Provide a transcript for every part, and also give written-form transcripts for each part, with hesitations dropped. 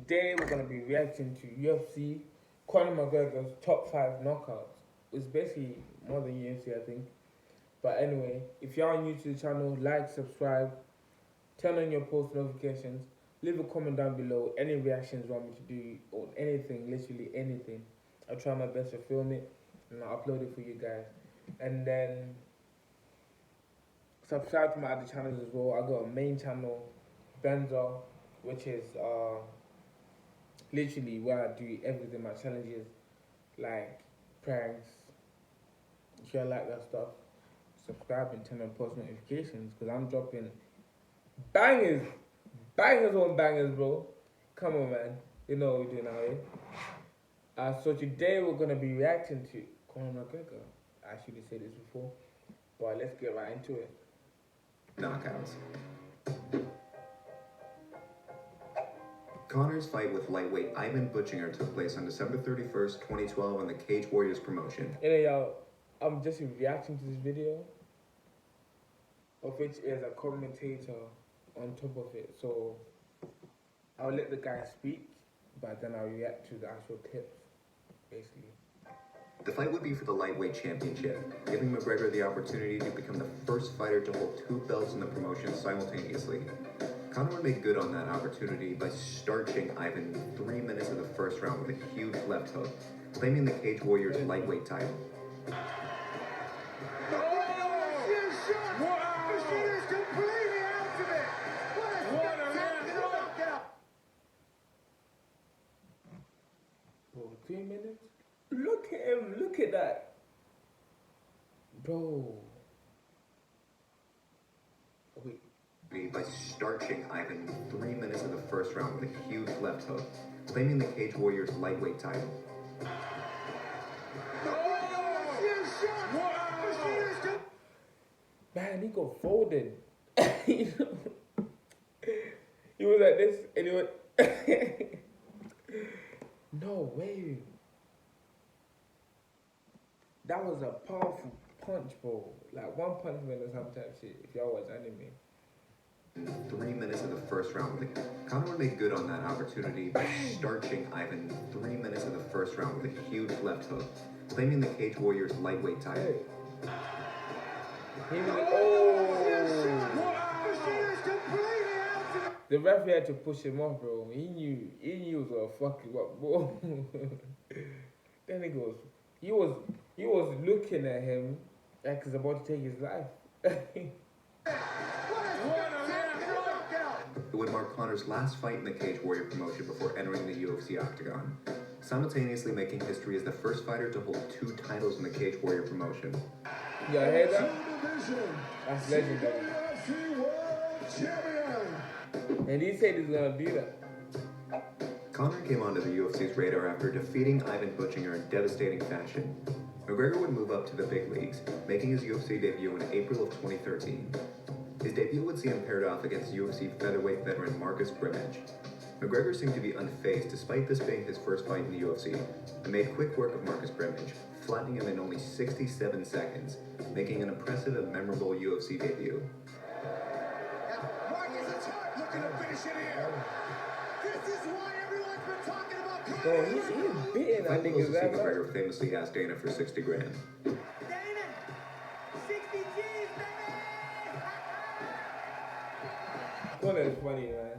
today we're gonna be reacting to UFC Conor McGregor's top 5 knockouts. It's basically more than UFC, I think. But anyway, if you are new to the channel, like, subscribe, turn on your post notifications, leave a comment down below. Any reactions you want me to do or anything, literally anything. I'll try my best to film it and I'll upload it for you guys. And then subscribe to my other channels as well. I got a main channel, Benzo, which is literally where I do everything, my challenges, like pranks. If you like that stuff, subscribe and turn on post notifications because I'm dropping bangers, bangers on bangers, bro. Come on, man. You know what we're doing now, eh? So today we're gonna be reacting to Conor McGregor. I should have said this before, but let's get right into it. Knockouts. Conor's fight with lightweight Ivan Butchinger took place on December 31st, 2012 on the Cage Warriors promotion. Anyway, y'all, I'm just reacting to this video, of which is a commentator on top of it. So I'll let the guy speak, but then I'll react to the actual clips, basically. The fight would be for the lightweight championship, giving McGregor the opportunity to become the first fighter to hold 2 belts in the promotion simultaneously. Conor would make good on that opportunity by starching Ivan in 3 minutes of the first round with a huge left hook, claiming the Cage Warriors lightweight title. Bro, 3 minutes? Look at him, look at that. Bro. Wait. By starching Ivan in 3 minutes of the first round with a huge left hook, claiming the Cage Warriors lightweight title. Man, he got folded. You know? He was like this and he went no way. That was a powerful punch, bro. Like one punch man or some type shit, if y'all watch anime. In 3 minutes of the first round, Conor would make good on that opportunity by starching Ivan in 3 minutes of the first round with a huge left hook, claiming the Cage Warriors lightweight title. Hey. The referee had to push him off, bro. He knew he was gonna fuck you up, bro. Then he was looking at him like he's about to take his life. It would mark Conor's last fight in the Cage Warrior promotion before entering the UFC octagon, simultaneously making history as the first fighter to hold 2 titles in the Cage Warrior promotion. You heard that? That's legendary. And he said he's gonna do that. Conor came onto the UFC's radar after defeating Ivan Butchinger in devastating fashion. McGregor would move up to the big leagues, making his UFC debut in April of 2013. His debut would see him paired off against UFC featherweight veteran Mcgregor'S. McGregor seemed to be unfazed despite this being his first fight in the UFC, and made quick work of Mcgregor'S, flattening him in only 67 seconds, making an impressive and memorable UFC debut. Bro, he's beating that nigga's ass. McGregor famously asked Dana for 60 grand. Dana! 60 G's, baby! Conor is funny, man.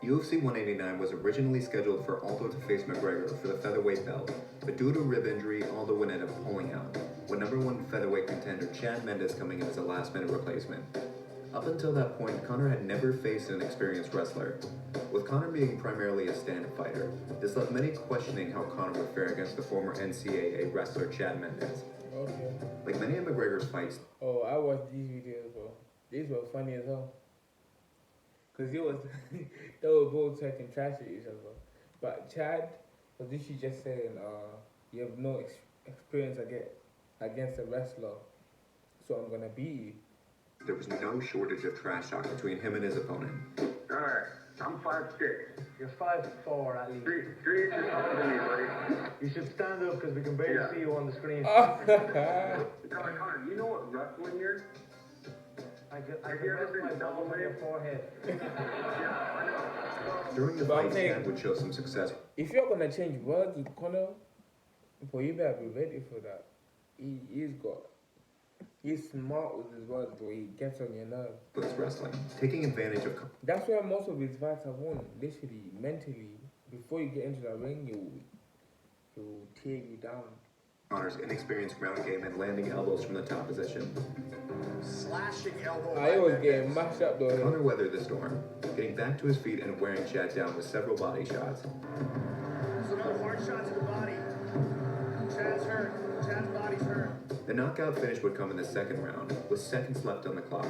UFC 189 was originally scheduled for Aldo to face McGregor for the featherweight belt, but due to rib injury, Aldo would end up pulling out, with #1 featherweight contender Chad Mendes coming in as a last-minute replacement. Up until that point, Conor had never faced an experienced wrestler. With Conor being primarily a stand-up fighter, this left many questioning how Conor would fare against the former NCAA wrestler Chad Mendes. Okay. Like many of McGregor's fights, Oh, I watched these videos, bro. These were funny as hell. Cause they were both talking trash at each other. But Chad was literally just saying, you have no experience against a wrestler, so I'm gonna beat you. there was no shortage of trash talk between him and his opponent. Alright, I'm 5'6". You're 5'4" at least. Three inches taller than me, buddy. You should stand up because we can barely see you on the screen. Conor, you know what wrestling is? I could Have you ever rest my been palm on your forehead. Yeah, I know. During the But I'm fight, saying- Chad would show some success. If you're gonna change words with Conor, boy, you better be ready for that. He's smart with his words, but he gets on your nerves. With his wrestling, taking advantage of That's where most of his fights have won. Literally, mentally, before you get into the ring, he'll tear you down. Conor's inexperienced ground game and landing elbows from the top position. Slashing elbow. I always get mashed up though. Conor weathered the storm, getting back to his feet and wearing Chad down with several body shots. So no hard shot to the body. Chad's hurt. Chad's body's hurt. The knockout finish would come in the second round, with seconds left on the clock.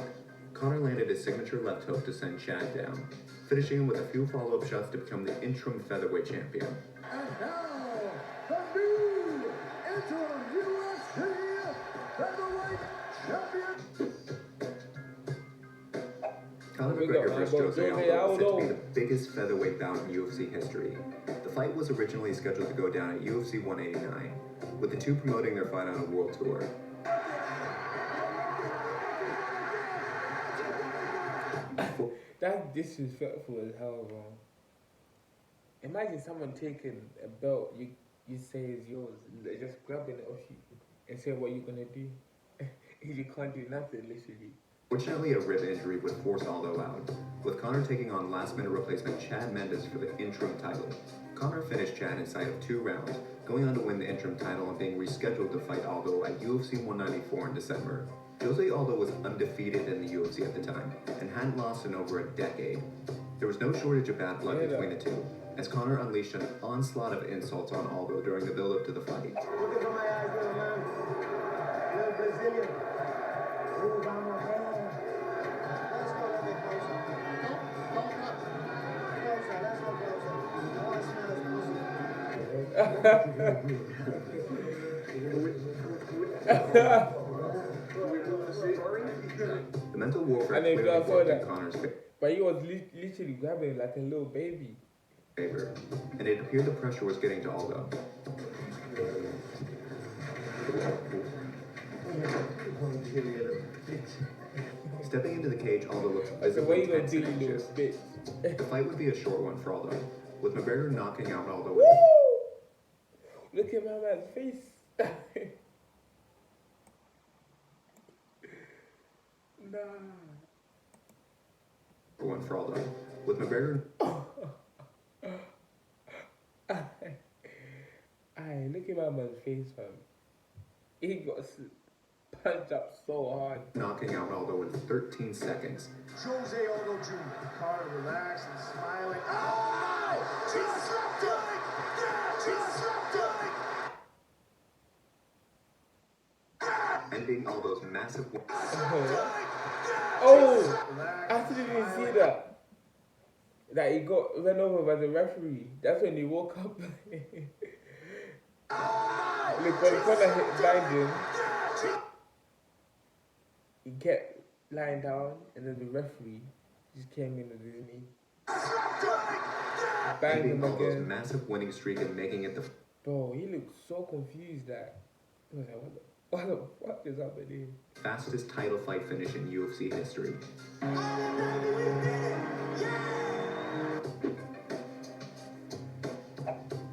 Conor landed his signature left hook to send Chad down, finishing him with a few follow-up shots to become the interim featherweight champion. And now, the new interim UFC featherweight champion. Conor We got McGregor versus my boy Jose Jose Aldo was set to be Aldo. the biggest featherweight bout in UFC history. The fight was originally scheduled to go down at UFC 189, with the two promoting their fight on a world tour. That's disrespectful as hell, bro. Imagine someone taking a belt you say is yours, just grabbing it off you and say what you're gonna do. You can't do nothing, literally. Fortunately, a rib injury would force Aldo out, with Conor taking on last-minute replacement Chad Mendes for the interim title. Conor finished Chad inside of 2 rounds, going on to win the interim title and being rescheduled to fight Aldo at UFC 194 in December. Jose Aldo was undefeated in the UFC at the time, and hadn't lost in over a decade. There was no shortage of bad blood between the two, as Conor unleashed an onslaught of insults on Aldo during the build-up to the fight. Look into my eyes, little man. You're Brazilian. Ooh, vamos, hey. Let's go a little bit closer. Don't up. Closer, let's go closer. I want to smell his pussy. The mental warfare And if clearly I saw worked in that- Conor's But he was literally grabbing it like a little baby. favor, and it appeared the pressure was getting to Aldo. Stepping into the cage, Aldo looked That's the way visibly you gonna tense do, and you anxious. little bitch. The fight would be a short one for Aldo, with McGregor knocking out Aldo. Woo! Look at my man's face. Nah. One for Aldo, with McGregor Aye, look at my man's face, fam. He got punched up so hard. knocking out Aldo in 13 seconds. Jose Aldo Jr. Conor relaxed and smiling. Oh no! Just died! Just died! Ending Aldo's massive Oh! I didn't even see that. That he got run over by the referee. That's when he woke up. Look, when Conor hit behind him, he kept lying down, and then the referee just came in with his knee. Banged ending him Aldo's again. massive winning streak and making it the Bro, he looked so confused that he was like, what the fuck is happening? fastest title fight finish in UFC history.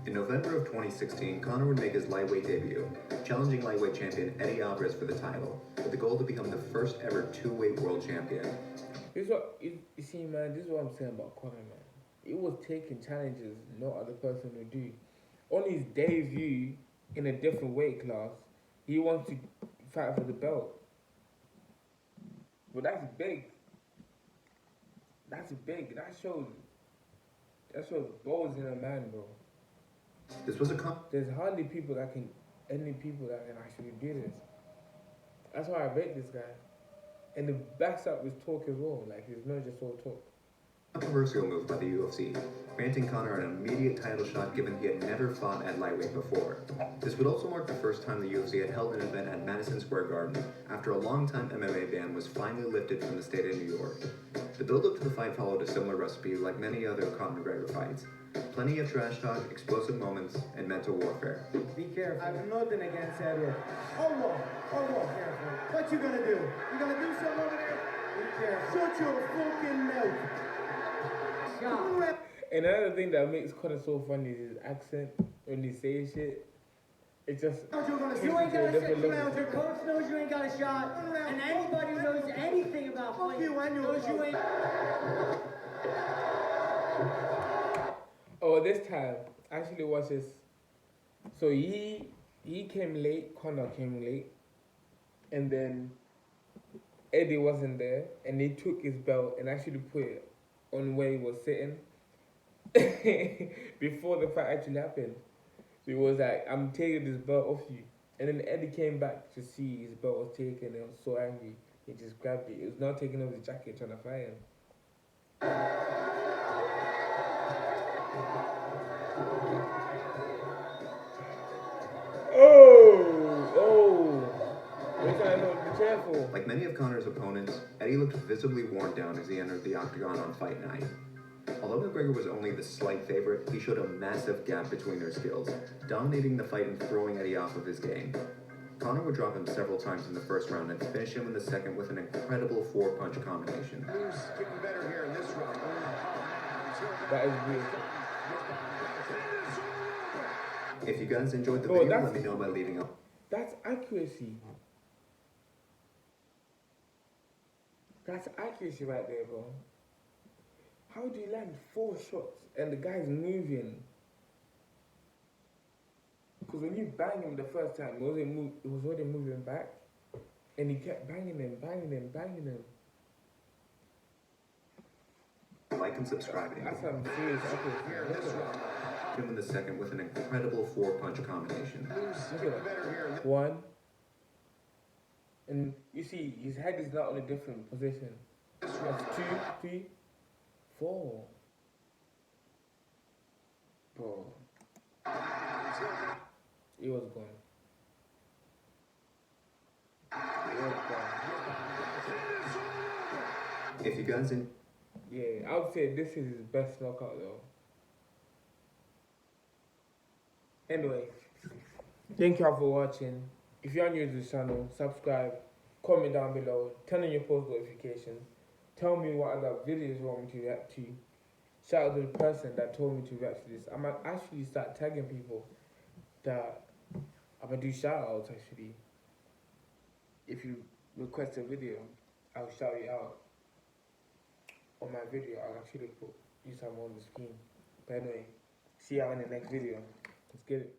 In November of 2016, Conor would make his lightweight debut, challenging lightweight champion Eddie Alvarez for the title, with the goal to become the first ever two-weight world champion. This is what you see, man. This is what I'm saying about Conor, man. He was taking challenges no other person would do. On his debut in a different weight class, he wants to fight for the belt. But that's big. That's big. That shows balls in a man, bro. This was a There's hardly any people that can actually do this. That's why I rate this guy. And it backs up with talk as well. Like, it's not just all talk. controversial move by the UFC, granting Conor an immediate title shot given he had never fought at lightweight before. This would also mark the first time the UFC had held an event at Madison Square Garden after a long-time MMA ban was finally lifted from the state of New York. The build-up to the fight followed a similar recipe like many other Conor McGregor fights. Plenty of trash talk, explosive moments, and mental warfare. Be careful. I have nothing against Edward. Oh, whoa. Careful. What you gonna do? You gonna do something over there? Shut your fucking mouth. Another thing that makes Conor so funny is his accent when he says shit. It just You ain't got a shot. Your coach knows you ain't got a shot. And anybody who knows anything about Fuck fighting you and your knows you ain't. Oh, this time, actually watch this. So he came late, Conor came late, and then Eddie wasn't there, and he took his belt and actually put it on where he was sitting before the fight actually happened. So he was like, I'm taking this belt off you. And then Eddie came back to see his belt was taken and was so angry. He just grabbed it. He was not taking off his jacket trying to fight him. We're trying to be careful. Like many of Conor's opponents, Eddie looked visibly worn down as he entered the octagon on fight night. Although McGregor was only the slight favorite, he showed a massive gap between their skills, dominating the fight and throwing Eddie off of his game. Conor would drop him several times in the first round and finish him in the second with an incredible 4-punch combination. Who's getting better here in this round? That is beautiful. If you guys enjoyed the Bro, video, that's- let me know by leaving a... That's accuracy. That's accuracy right there, bro. How do you land 4 shots and the guy's moving? Because when you bang him the first time, it was already moving back. And he kept banging him. Like and subscribe. That's some serious accuracy. Look at that. Him in the second with an incredible 4-punch combination. Look at that. 1. And you see, his head is not in a different position. That's 2, 3, 4. Bro. He was gone. If you guys enjoyed... Yeah, I would say this is his best knockout though. Anyway, thank you all for watching. If you're new to the channel, subscribe, comment down below, turn on your post notifications, tell me what other videos you want me to react to. Shout out to the person that told me to react to this. I might actually start tagging people that I'm gonna do shout outs actually. If you request a video, I'll shout you out. On my video, I'll actually use some on the screen. But anyway, see you all in the next video. Let's get it.